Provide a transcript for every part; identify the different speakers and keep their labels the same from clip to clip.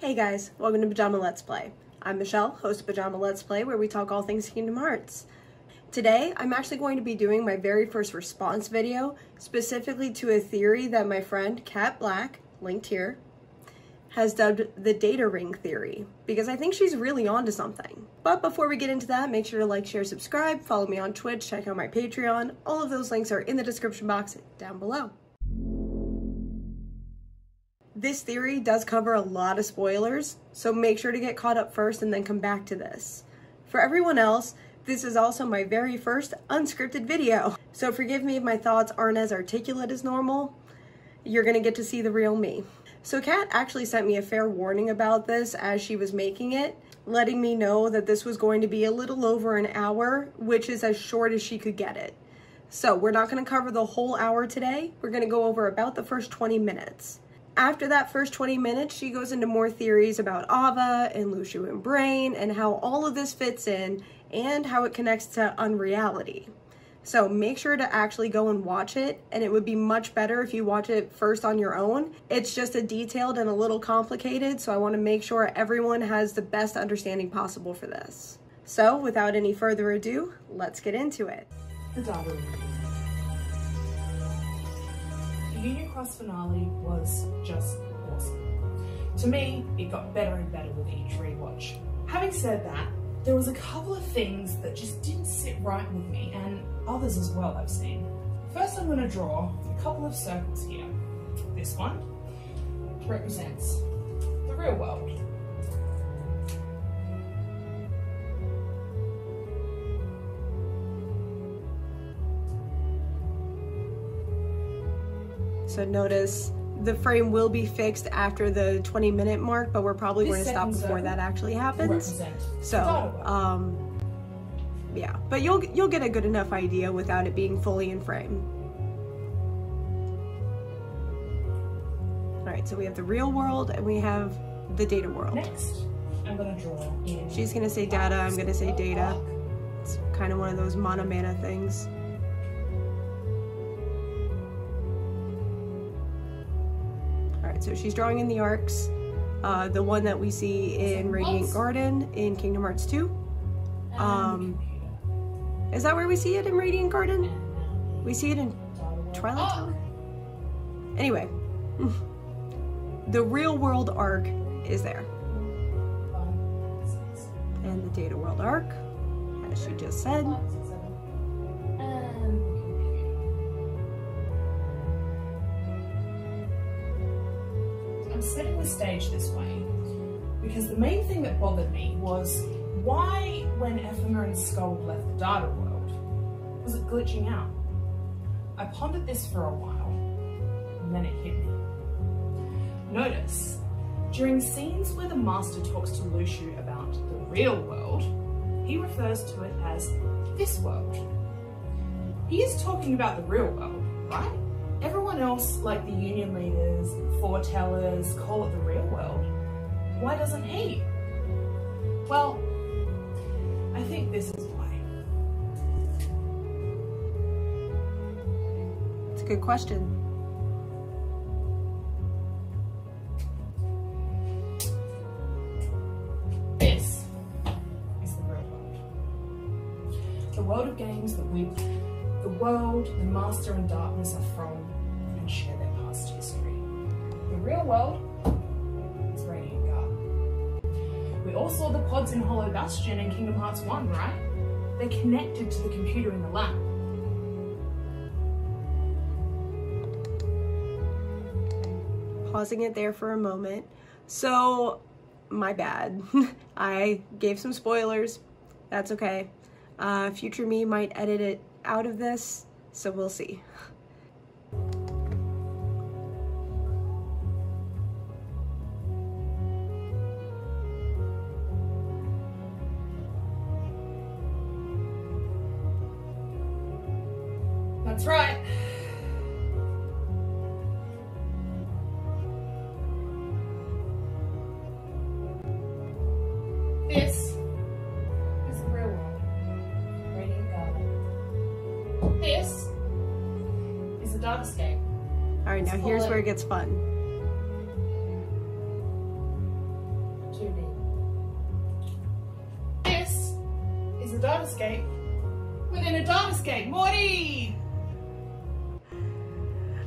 Speaker 1: Hey guys, welcome to Pajama Let's Play. I'm Michelle, host of Pajama Let's Play, where we talk all things Kingdom Hearts. Today, I'm actually going to be doing my very first response video, specifically to a theory that my friend, k4tbl4ck, linked here, has dubbed the data ring theory, because I think she's really onto something. But before we get into that, make sure to like, share, subscribe, follow me on Twitch, check out my Patreon. All of those links are in the description box down below. This theory does cover a lot of spoilers, so make sure to get caught up first and then come back to this. For everyone else, this is also my very first unscripted video, so forgive me if my thoughts aren't as articulate as normal. You're gonna get to see the real me. So Kat actually sent me a fair warning about this as she was making it, letting me know that this was going to be a little over an hour, which is as short as she could get it. So we're not gonna cover the whole hour today. We're gonna go over about the first 20 minutes. After that first 20 minutes, she goes into more theories about Ava and Lucio and Brain and how all of this fits in and how it connects to unreality. So make sure to actually go and watch it, and it would be much better if you watch it first on your own. It's just a detailed and a little complicated, so I want to make sure everyone has the best understanding possible for this. So without any further ado, let's get into it.
Speaker 2: The data ring. The Union Cross finale was just awesome. To me, it got better and better with each rewatch. Having said that, there was a couple of things that just didn't sit right with me, and others as well I've seen. First, I'm going to draw a couple of circles here. This one represents the real world.
Speaker 1: So notice the frame will be fixed after the 20-minute mark, but we're probably going to stop before that actually happens. So, yeah, but you'll get a good enough idea without it being fully in frame. All right, so we have the real world and we have the data world.
Speaker 2: Next, I'm going to draw in.
Speaker 1: She's going to say data, I'm going to say data. It's kind of one of those monomana things. So she's drawing in the arcs, the one that we see in Radiant Garden in Kingdom Hearts 2. Is that where we see it in Radiant Garden? We see it in Twilight Tower? Anyway, the real world arc is there. And the data world arc, as she just said.
Speaker 2: Setting the stage this way because the main thing that bothered me was why, when Ephemer and Skull left the data world, was it glitching out? I pondered this for a while and then it hit me. Notice, during scenes where the Master talks to Lucio about the real world, he refers to it as this world. He is talking about the real world, right? Everyone else, like the Union leaders, foretellers, call it the real world. Why doesn't he? Well, I think this is why.
Speaker 1: It's a good question.
Speaker 2: This is the real world. The world of games that the world the Master and Darkness are from and share their past history. The real world is Radiant Garden. We all saw the pods in Hollow Bastion in Kingdom Hearts 1, right? They're connected to the computer in the lab.
Speaker 1: Pausing it there for a moment. So, my bad. I gave some spoilers. That's okay. Future me might edit it out of this, so we'll see.
Speaker 2: That's right. This is the real world. Radiant Garden. This is the Darkscape.
Speaker 1: All right, now here's where it gets fun.
Speaker 2: datascape within a datascape. Morty!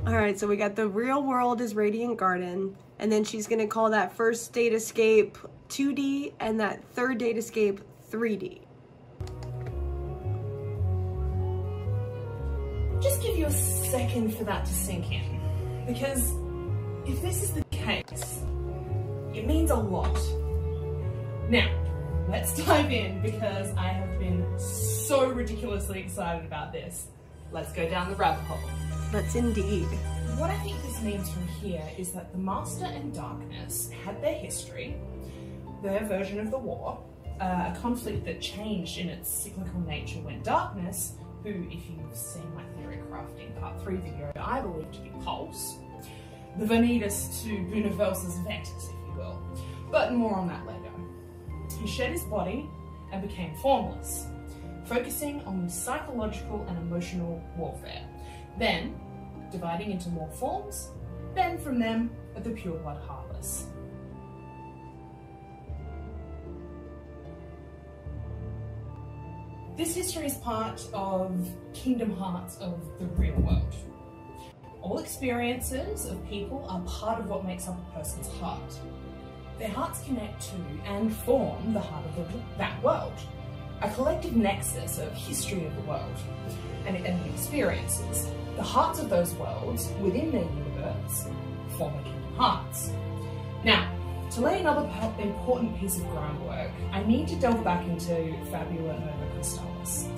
Speaker 1: Alright, so we got the real world is Radiant Garden, and then she's gonna call that first datascape 2D and that third datascape 3D.
Speaker 2: Just give you a second for that to sink in, because if this is the case, it means a lot. Now, let's dive in because I have been so ridiculously excited about this. Let's go down the rabbit hole.
Speaker 1: Let's indeed.
Speaker 2: What I think this means from here is that the Master and Darkness had their history, their version of the war, a conflict that changed in its cyclical nature when Darkness, who, if you've seen my theory crafting part 3 video, I believe to be Pulse, the Vanitas to Bunavelsa's Ventus, if you will, but more on that later. He shed his body and became formless, focusing on psychological and emotional warfare, then dividing into more forms, then from them the pureblood Heartless. This history is part of Kingdom Hearts of the real world. All experiences of people are part of what makes up a person's heart. Their hearts connect to and form the heart of that world, a collective nexus of history of the world and the experiences. The hearts of those worlds within their universe form the Kingdom Hearts. Now, to lay another important piece of groundwork, I need to delve back into Fabula Nova Crystallis.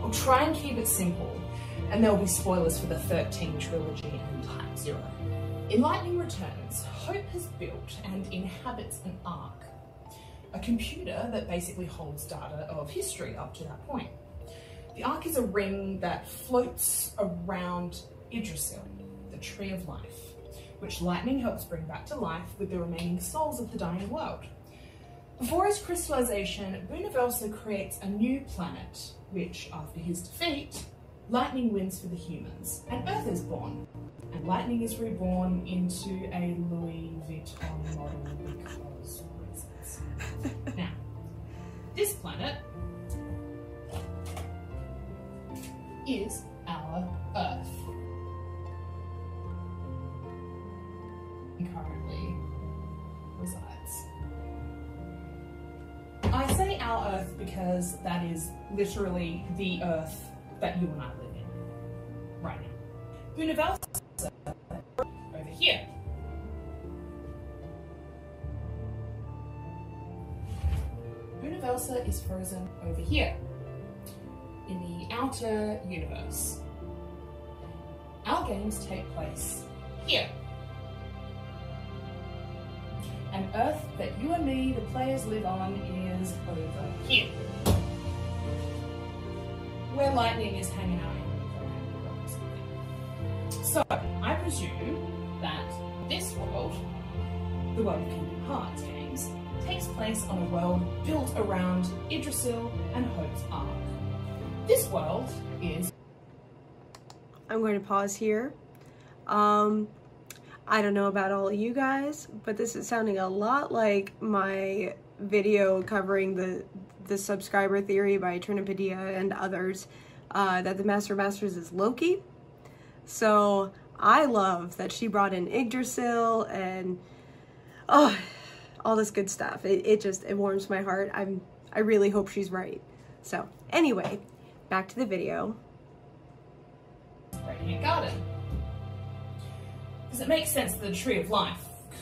Speaker 2: I'll try and keep it simple, and there'll be spoilers for the 13 trilogy and Time Zero. In Lightning Returns, Hope has built and inhabits an Ark, a computer that basically holds data of history up to that point. The Ark is a ring that floats around Yggdrasil, the Tree of Life, which Lightning helps bring back to life with the remaining souls of the dying world. Before his crystallization, Bunavelsa creates a new planet, which, after his defeat, Lightning wins for the humans, and Earth is born. And Lightning is reborn into a Louis Vuitton model because reasons. Now, this planet is our Earth. Currently resides. I say our Earth because that is literally the Earth that you and I live in right now. Bunavelsa over here. Bunavelsa is frozen over here in the outer universe. Our games take place here. An Earth that you and me, the players, live on is over here, where Lightning is hanging out in the or something. So, I presume that this world, the world of Kingdom Hearts games, takes place on a world built around Yggdrasil and Hope's Ark. This world is...
Speaker 1: I'm going to pause here. I don't know about all of you guys, but this is sounding a lot like my video covering the subscriber theory by Trinipadia and others, that the Master of Masters is Loki. So I love that she brought in Yggdrasil and all this good stuff. It warms my heart. I really hope she's right. So anyway, back to the video.
Speaker 2: Radiant Garden. Because it makes sense that the Tree of Life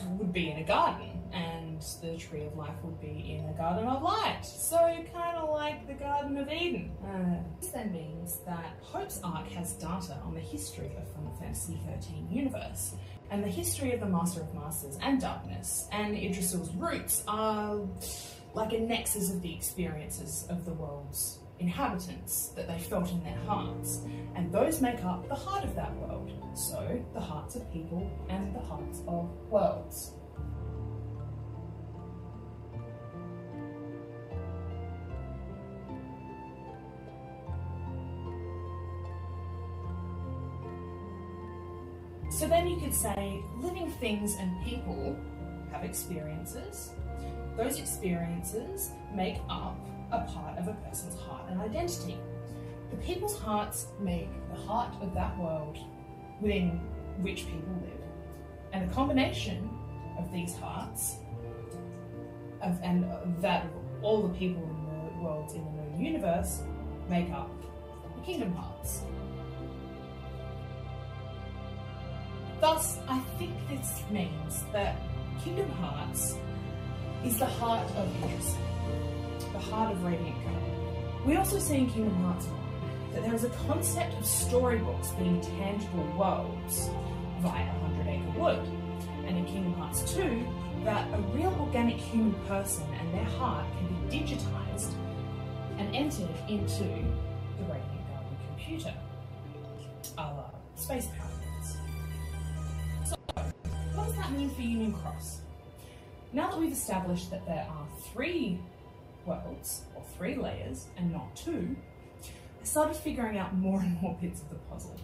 Speaker 2: would be in a garden, and the Tree of Life would be in a Garden of Light. So kind of like the Garden of Eden. This then means that Hope's Ark has data on the history of Final Fantasy XIII universe, and the history of the Master of Masters and Darkness, and Yggdrasil's roots are like a nexus of the experiences of the world's inhabitants that they felt in their hearts, and those make up the heart of that world. So, the hearts of people and the hearts of worlds. So then you could say living things and people have experiences. Those experiences make up a part of a person's heart and identity. The people's hearts make the heart of that world within which people live. And the combination of these hearts and that of all the people in the worlds in the known universe make up the Kingdom Hearts. Thus, I think this means that Kingdom Hearts is the heart of Enix, the heart of Radiant Garden. We also see in Kingdom Hearts 1 that there is a concept of storybooks being tangible worlds via 100 Acre Wood, and in Kingdom Hearts 2 that a real organic human person and their heart can be digitized and entered into the Radiant Garden computer, a la Space Pyramids. So, what does that mean for Union Cross? Now that we've established that there are 3 worlds, or 3 layers, and not 2, I started figuring out more and more bits of the puzzle.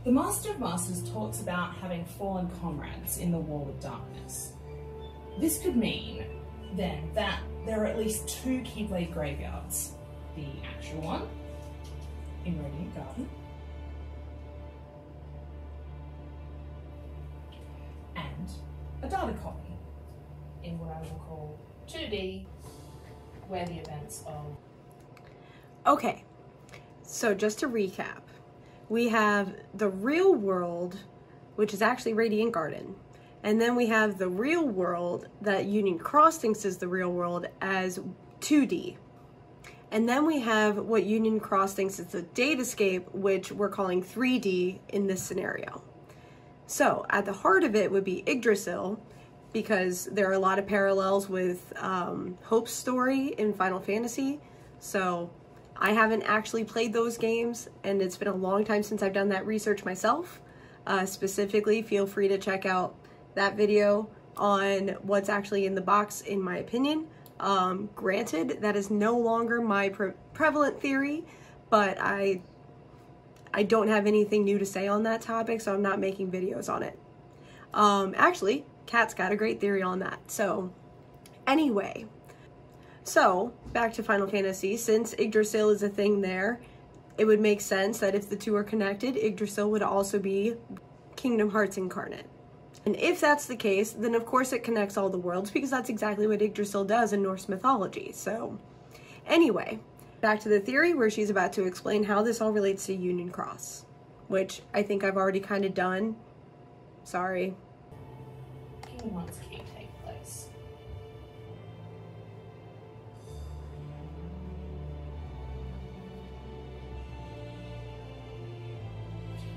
Speaker 2: The Master of Masters talks about having fallen comrades in the War with Darkness. This could mean, then, that there are at least 2 Keyblade graveyards. The actual one, in Radiant Garden, and a data copy, in what I will call 2D, where the events of...
Speaker 1: Okay, so just to recap, we have the real world, which is actually Radiant Garden, and then we have the real world that Union Cross thinks is the real world as 2D. And then we have what Union Cross thinks is the datascape, which we're calling 3D in this scenario. So at the heart of it would be Yggdrasil, because there are a lot of parallels with Hope's story in Final Fantasy. So I haven't actually played those games, and it's been a long time since I've done that research myself. Specifically, feel free to check out that video on what's actually in the box, in my opinion. Granted, that is no longer my prevalent theory, but I don't have anything new to say on that topic, so I'm not making videos on it. Actually, Kat's got a great theory on that. So anyway, so back to Final Fantasy. Since Yggdrasil is a thing there, it would make sense that if the 2 are connected, Yggdrasil would also be Kingdom Hearts incarnate. And if that's the case, then of course it connects all the worlds, because that's exactly what Yggdrasil does in Norse mythology. So anyway, back to the theory where she's about to explain how this all relates to Union Cross, which I think I've already kind of done. Sorry.
Speaker 2: Kingdom Hearts can't take place.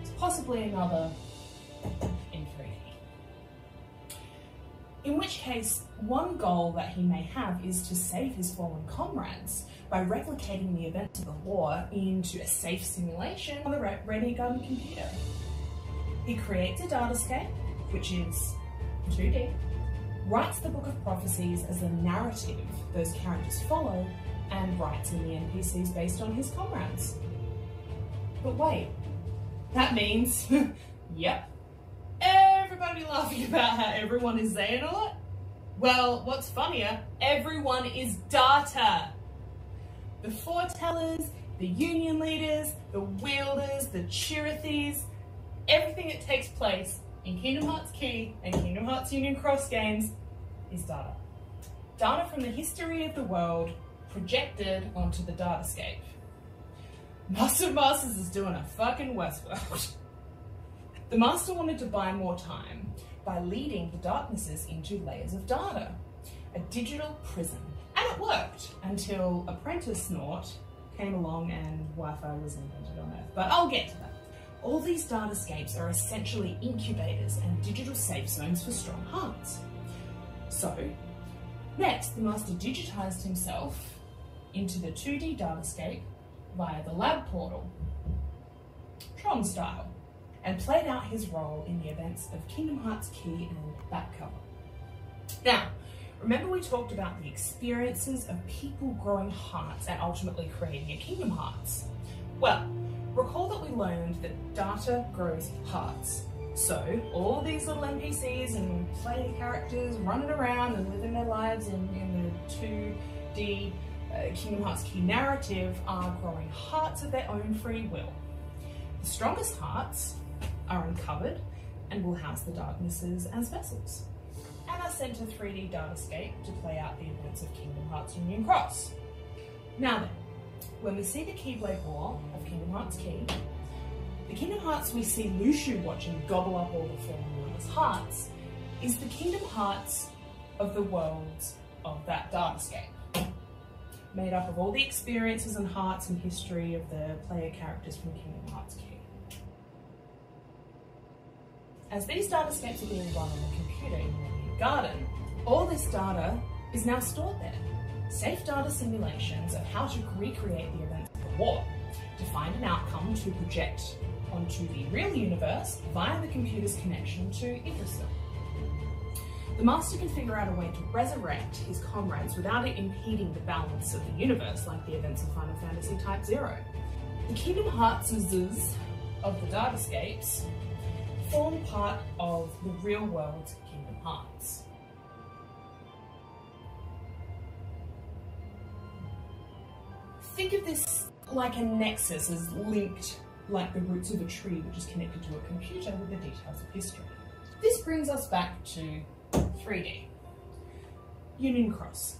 Speaker 2: It's possibly another in 3D. In which case, one goal that he may have is to save his fallen comrades by replicating the events of the war into a safe simulation on the Radiant Garden computer. He creates a datascape, which is 2D, writes the Book of Prophecies as a narrative those characters follow, and writes in the NPCs based on his comrades. But wait, that means, yep, everybody laughing about how everyone is Xehanort? Well, what's funnier, everyone is data. The foretellers, the union leaders, the wielders, the Chirithes, everything that takes place in Kingdom Hearts Key and Kingdom Hearts Union Cross games is data. Data from the history of the world projected onto the datascape. Master of Masters is doing a fucking Westworld. The Master wanted to buy more time by leading the darknesses into layers of data, a digital prison. And it worked until Apprentice Snort came along and Wi-Fi was invented on Earth. But I'll get to that. All these datascapes are essentially incubators and digital safe zones for strong hearts. So, next, the Master digitized himself into the 2D datascape via the lab portal, Tron style, and played out his role in the events of Kingdom Hearts Key and back cover. Now, remember we talked about the experiences of people growing hearts and ultimately creating a Kingdom Hearts? Well, recall that we learned that data grows hearts. So all these little NPCs and play characters running around and living their lives in the 2D Kingdom Hearts key narrative are growing hearts of their own free will. The strongest hearts are uncovered and will house the darknesses as vessels, and are sent to 3D Datascape to play out the events of Kingdom Hearts Union Cross. Now then, when we see the Keyblade War of Kingdom Hearts Key, the Kingdom Hearts we see Lucio watching gobble up all the fallen ruler's hearts is the Kingdom Hearts of the worlds of that datascape, made up of all the experiences and hearts and history of the player characters from Kingdom Hearts Key. As these datascapes are being run on the computer in Millennium Garden, all this data is now stored there. Safe data simulations of how to recreate the events of the war, to find an outcome to project onto the real universe via the computer's connection to Yggdrasil. The Master can figure out a way to resurrect his comrades without it impeding the balance of the universe like the events of Final Fantasy Type 0. The Kingdom Heartses of the datascapes form part of the real world Kingdom Hearts. Think of this like a nexus as linked like the roots of a tree which is connected to a computer with the details of history. This brings us back to 3D. Union Cross.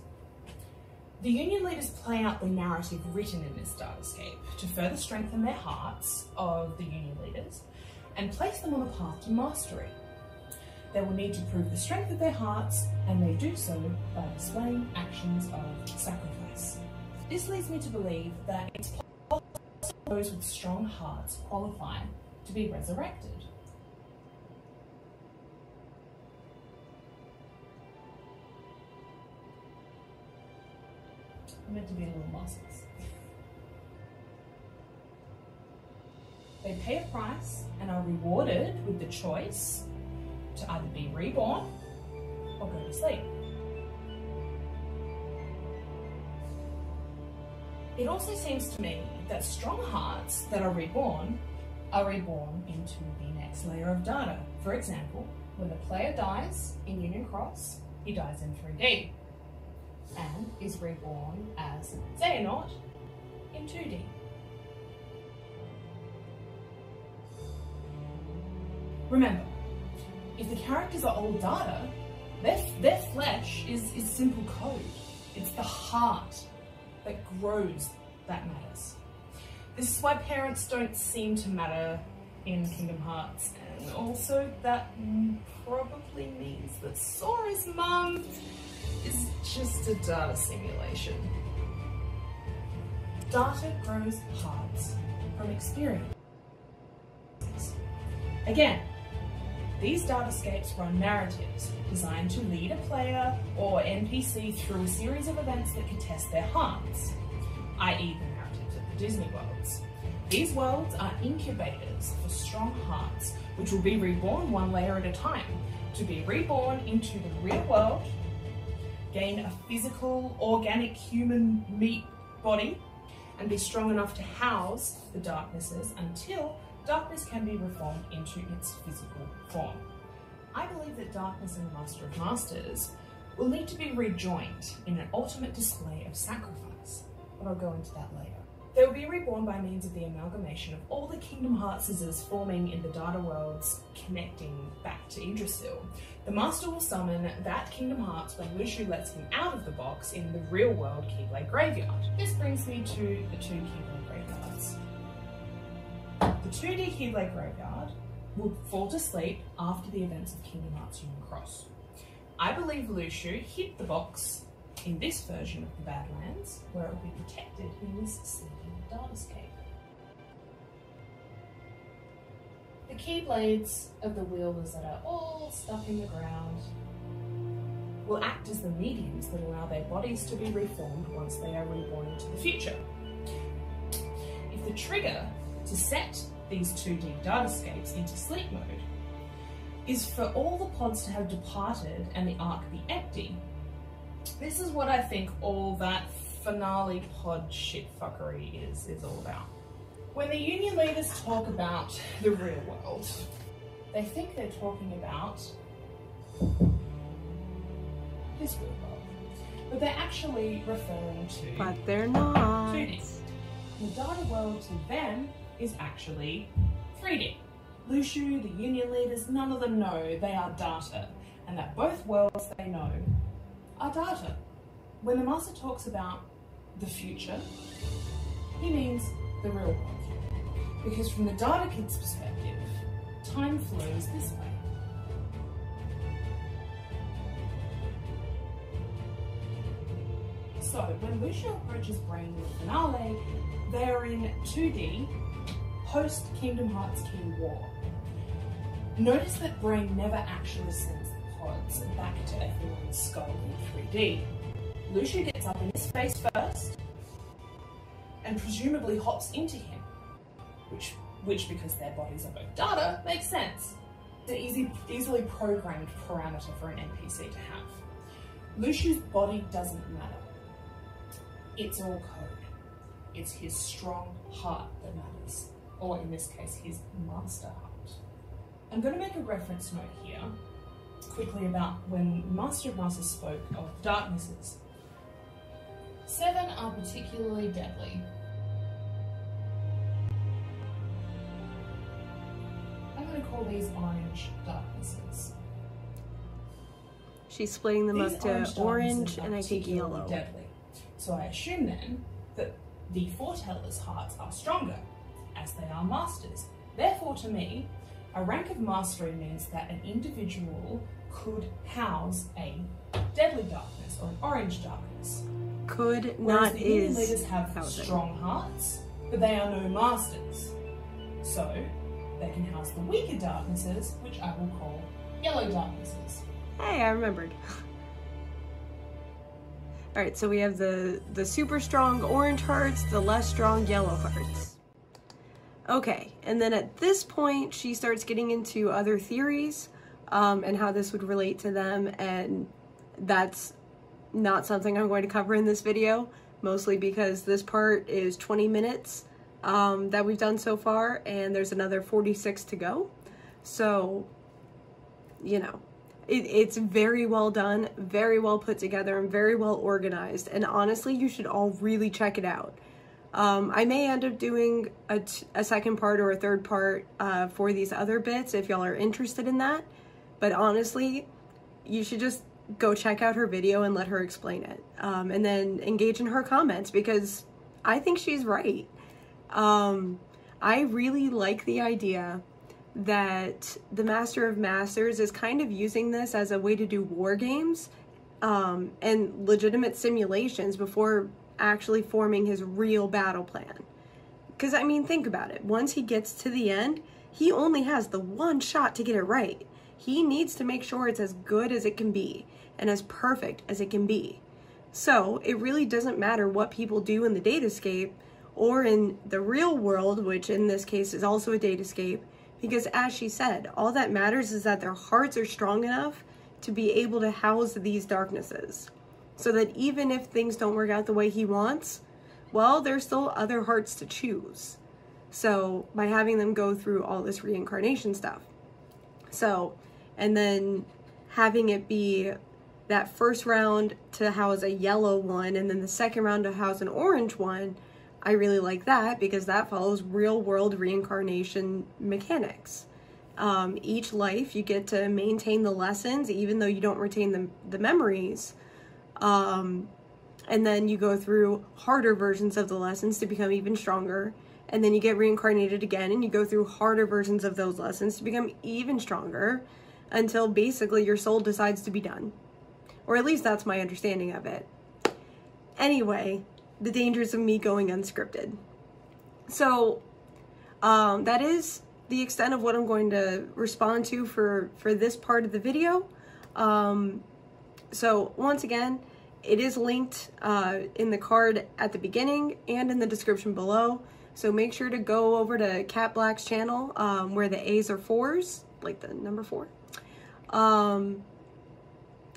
Speaker 2: The Union leaders play out the narrative written in this datascape to further strengthen their hearts of the Union leaders and place them on a path to mastery. They will need to prove the strength of their hearts, and they do so by displaying actions of sacrifice. This leads me to believe that it's possible those with strong hearts qualify to be resurrected. I'm meant to be little muscles. They pay a price and are rewarded with the choice to either be reborn or go to sleep. It also seems to me that strong hearts that are reborn into the next layer of data. For example, when the player dies in Union Cross, he dies in 3D and is reborn as Xehanort in 2D. Remember, if the characters are all data, their flesh is simple code. It's the heart that grows that matters. This is why parents don't seem to matter in Kingdom Hearts, and also that probably means that Sora's mum is just a data simulation. Data grows hearts from experience. Again, these datascapes run narratives designed to lead a player or NPC through a series of events that could test their hearts, i.e. the narratives of the Disney worlds. These worlds are incubators for strong hearts, which will be reborn one layer at a time, to be reborn into the real world, gain a physical, organic human meat body, and be strong enough to house the darknesses until darkness can be reformed into its physical form. I believe that darkness and the Master of Masters will need to be rejoined in an ultimate display of sacrifice, but I'll go into that later. They will be reborn by means of the amalgamation of all the Kingdom Heartses forming in the data worlds connecting back to Yggdrasil. The Master will summon that Kingdom Hearts when Lucio lets him out of the box in the real world Keyblade Graveyard. This brings me to the two Keyblade Graveyards. The 2D Keyblade Graveyard will fall to sleep after the events of Kingdom Hearts Union Cross. I believe Lucio hid the box in this version of the Badlands, where it will be protected in this sleeping datascape. The Keyblades of the wielders that are all stuck in the ground will act as the mediums that allow their bodies to be reformed once they are reborn into the future. If the trigger to set these 2D datascapes into sleep mode is for all the pods to have departed and the arc be empty, this is what I think all that finale pod shitfuckery is all about. When the Union leaders talk about the real world, they think they're talking about this real world. but they're actually referring to...
Speaker 1: But they're not.
Speaker 2: 2D. The data world to them is actually 3D. Lushu, the union leaders, none of them know they are data, and that both worlds they know are data. When the master talks about the future, he means the real world. Because from the data kid's perspective, time flows this way. So when Lushu approaches Brain with Finale, they are in 2D, post Kingdom Hearts Key War. Notice that Brain never actually sends the pods back to everyone's skull in 3D. Lushu gets up in his face first, and presumably hops into him, which because their bodies are both data, makes sense. It's an easily programmed parameter for an NPC to have. Lushu's body doesn't matter. It's all code. It's his strong heart that matters, or in this case, his master heart. I'm going to make a reference note here, quickly, about when Master of Masters spoke of darknesses. 7 are particularly deadly. I'm going to call these orange darknesses.
Speaker 1: She's splitting them up to orange and I think yellow.
Speaker 2: Deadly. So I assume then that the foretellers' hearts are stronger, as they are masters. Therefore, to me, a rank of mastery means that an individual could house a deadly darkness or an orange darkness.
Speaker 1: Could,
Speaker 2: whereas
Speaker 1: not,
Speaker 2: the
Speaker 1: is
Speaker 2: leaders have
Speaker 1: housing.
Speaker 2: Strong hearts, but they are no masters. So they can house the weaker darknesses, which I will call yellow darknesses.
Speaker 1: Hey, I remembered. Alright, so we have the super strong orange hearts, the less strong yellow hearts. Okay, and then at this point, she starts getting into other theories and how this would relate to them, and that's not something I'm going to cover in this video, mostly because this part is 20 minutes that we've done so far, and there's another 46 to go. So, you know, it's very well done, very well put together, and very well organized, and honestly, you should all really check it out. I may end up doing a second part or a third part for these other bits if y'all are interested in that, but honestly, you should just go check out her video and let her explain it, and then engage in her comments, because I think she's right. I really like the idea that the Master of Masters is kind of using this as a way to do war games and legitimate simulations before actually forming his real battle plan. Because, I mean, think about it. Once he gets to the end, he only has the one shot to get it right. He needs to make sure it's as good as it can be and as perfect as it can be. So it really doesn't matter what people do in the datascape or in the real world, which in this case is also a datascape, because as she said, all that matters is that their hearts are strong enough to be able to house these darknesses. So that even if things don't work out the way he wants, well, there's still other hearts to choose. So by having them go through all this reincarnation stuff. So, and then having it be that first round to house a yellow one, and then the second round to house an orange one, I really like that because that follows real world reincarnation mechanics. Each life you get to maintain the lessons even though you don't retain the memories. And then you go through harder versions of the lessons to become even stronger. And then you get reincarnated again and you go through harder versions of those lessons to become even stronger until basically your soul decides to be done. Or at least that's my understanding of it. Anyway, the dangers of me going unscripted. So, that is the extent of what I'm going to respond to for this part of the video. So once again, it is linked in the card at the beginning and in the description below. So make sure to go over to Cat Black's channel where the A's are 4s, like the number 4.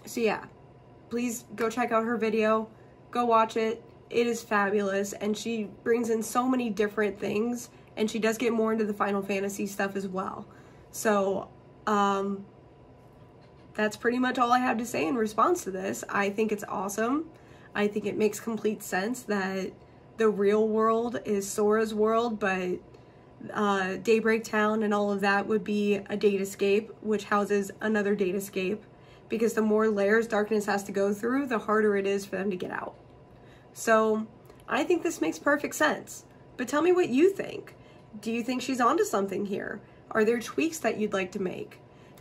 Speaker 1: So yeah, please go check out her video. Go watch it. It is fabulous, and she brings in so many different things, and she does get more into the Final Fantasy stuff as well. So, that's pretty much all I have to say in response to this. I think it's awesome. I think it makes complete sense that the real world is Sora's world, but Daybreak Town and all of that would be a datascape, which houses another datascape, because the more layers darkness has to go through, the harder it is for them to get out. So I think this makes perfect sense. But tell me what you think. Do you think she's onto something here? Are there tweaks that you'd like to make?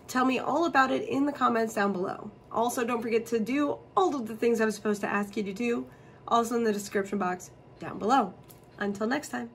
Speaker 1: Tell me all about it in the comments down below. Also, don't forget to do all of the things I was supposed to ask you to do, also in the description box down below. Until next time.